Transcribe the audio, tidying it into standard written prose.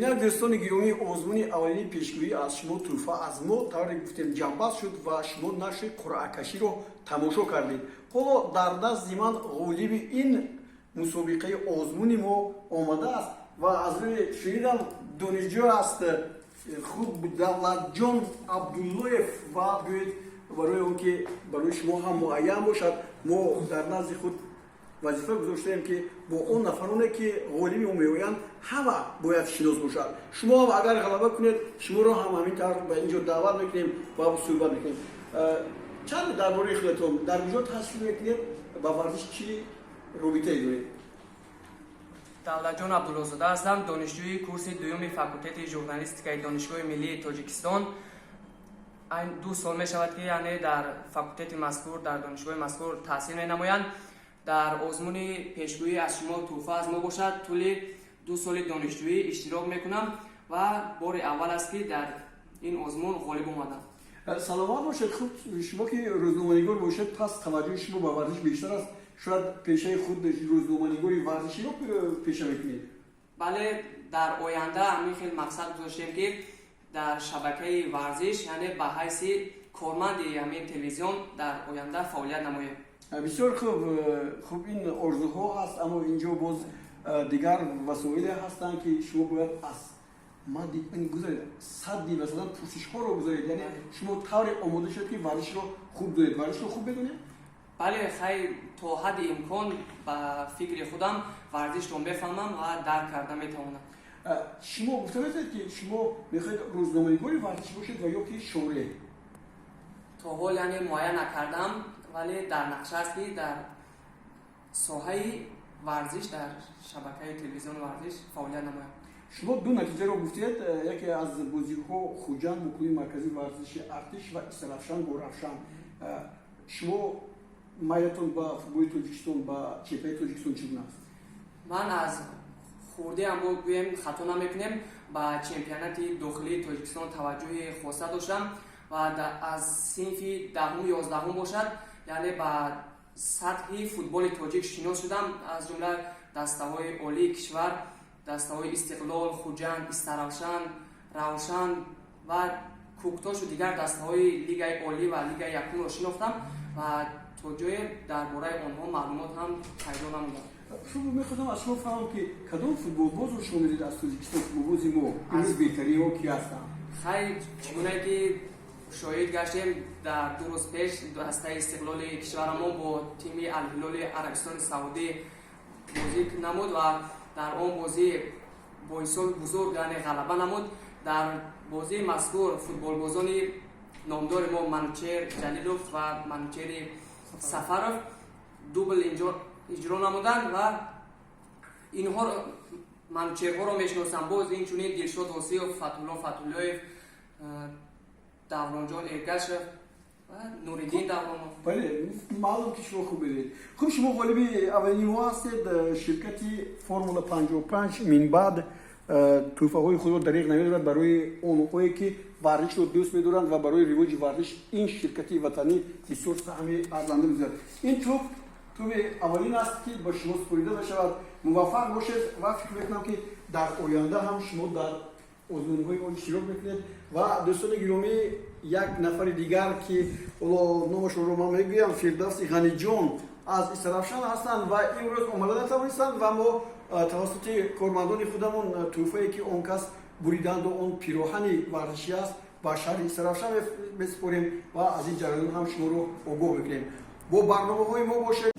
инак дӯстони гиромӣ озмуни аввалини пешгӯӣ аз шумо тӯҳфа аз мо тавре гуфтем ҷамъбаст шуд ва шумо нашри қуръакаширо тамошо кардед. ҳоло дар дасти ман ғолиби ин мусобиқаи озмуни мо омадааст ва аз рӯи шунидам донишҷӯ аст худ давлатҷон абдуллоев ва гӯед барои он ки барои шумо ҳам муайян бошад, мо дар назди худ вазифа гузоштаем ки бо он нафароне ки ғолиби он меоянд ҳама бояд шинос бошад. Шумо ҳам агар ғалаба кунед, шуморо ҳам ҳамин тавр ба инҷо даъват мекунем ва суҳбат мекунем. чанд дар бораи худатон дар куҷо таҳсил мекунед, ба варзиш чӣ робитае доред? давлатҷон абдуллозода ҳастам, донишҷӯи курси дуюми факултети журналистикаи донишгоҳи миллии тоҷикистон. 2 сол мешавад ки яъне дар факултети мазкур дар донишгоҳи мазкур таҳсил менамоянд. дар озмуни пешгӯӣ аз шумо тӯҳфа аз мо бошад. тӯли 2 соли донишҷӯӣ иштирок мекунам ва бори аввал аст ки дар ин озмун ғолиб омадам. саломат бошед. хуб шумо ки рӯзноманигор бошед, пас таваҷҷӯҳи шумо ба варзиш бештар аст. шояд пешаи худ рӯзноманигори варзиширо пеша мекунед? бале, дар оянда ҳамин хел мақсад гузоштем ки дар шабакаи варзиш, яъне ба ҳайси корманди ҳамин телевизион дар оянда фаъолият намоем. бисёр хуб. хуб ин орзуҳо ҳаст, аммо инҷо боз дигар васоиле ҳастанд ки шумо бояд аз мадди гузаред садди масалан пурсишҳоро гузаред, яъне шумо тавре омода шуд ки варзишро хуб донед, варзишро хуб медонед? бале, хайр то ҳадди имкон ба фикри худам варзишро мефаҳмам ва дарк карда метавонам. шумо гуфта месоед ки шумо мехоҳед рӯзноманигори варзиш бошед ва ё ки шоъире? то ҳол яъне муайян накардам, вале дар нақша аст ки дар соҳаи варзиш, дар шабакаи телевизиони варзиш фаъолият намоям. шумо ду натиҷаро гуфтед. яке аз бозиҳо хуҷанд бо клуби марказии варзиши артиш ва исрафшан бо равшан. шумо майлатон ба футболи тоҷикистон, ба чемпионати тоҷикистон чӣ гуна аст? ман аз хурдиам бо гӯем хато намекунем, ба чемпионати дохилии тоҷикистон таваҷҷӯҳи хоса доштам ва аз синфи 10-11 бошад, яъне ба сатҳи футболи тоҷик шинос шудам, аз ҷумла дастаҳои олии кишвар, дастаҳои Истиқлол, Хуҷанд, Истаравшан, Равшан ва Куктошу дигар дастаҳои лигаи олӣ ва лигаи якумро шинохтам ва то ҷое дар бораи онҳо маълумот ҳам пайдо намудам. шумо мехоҳам аз шумо фаҳмам ки кадом футболбозро шумо медонед аз тоҷикистон, футболбози мо аз беҳтариҳо ки ҳастанд? хай чӣ гуне ки шоҳид гаштем, дар 2 рӯз пеш дастаи Истиқлоли кишварамон бо тими Алҳилоли Арабистони Саудӣ бозӣ намуд ва дар он бозӣ бо ҳисоби бузург яъне ғалаба намуд. дар бозии мазкур футболбозони номдори мо Манучер Ҷалилов ва Манучери Сафаров дубл иҷро намуданд ва инҳо манучерҳоро мешиносам. боз инчунин Дилшод Осиёв, Фатҳулло Фатҳуллоев, Давронҷон Эргашев ва Нуриддин Давронов. бале, маълум ки шумо хуб медонед. хуб, шумо ғолиби аввалини мо ҳастед. ширкати Формула 55 минбаъд тӯҳфаҳои худро дариқ намедорад барои онҳое ки варзишро дӯст медоранд ва барои ривоҷи варзиш ин ширкати ватанӣ бисёр саҳми арзанда мегузарад. ин тӯҳфаи аввалин аст ки ба шумо супорида мешавад. муваффақ бошед ва фикр мекунам ки дар оянда ҳам шумо дар озмуниҳои он иштирок мекунед. ва дӯстони гиромӣ, як нафари дигар ки номашонро ман мегӯям, Фирдавси Ғаниҷон аз Истаравшан ҳастанд ва имрӯз омада натавонистанд ва мо тавассути кормандони худамон тӯҳфае ки он кас буриданду он пироҳани варзишӣ аст ба шаҳри Истаравшан месупорем ва аз ин ҷараён ҳам шуморо огоҳ мекунем. бо барномаҳои мо бошед.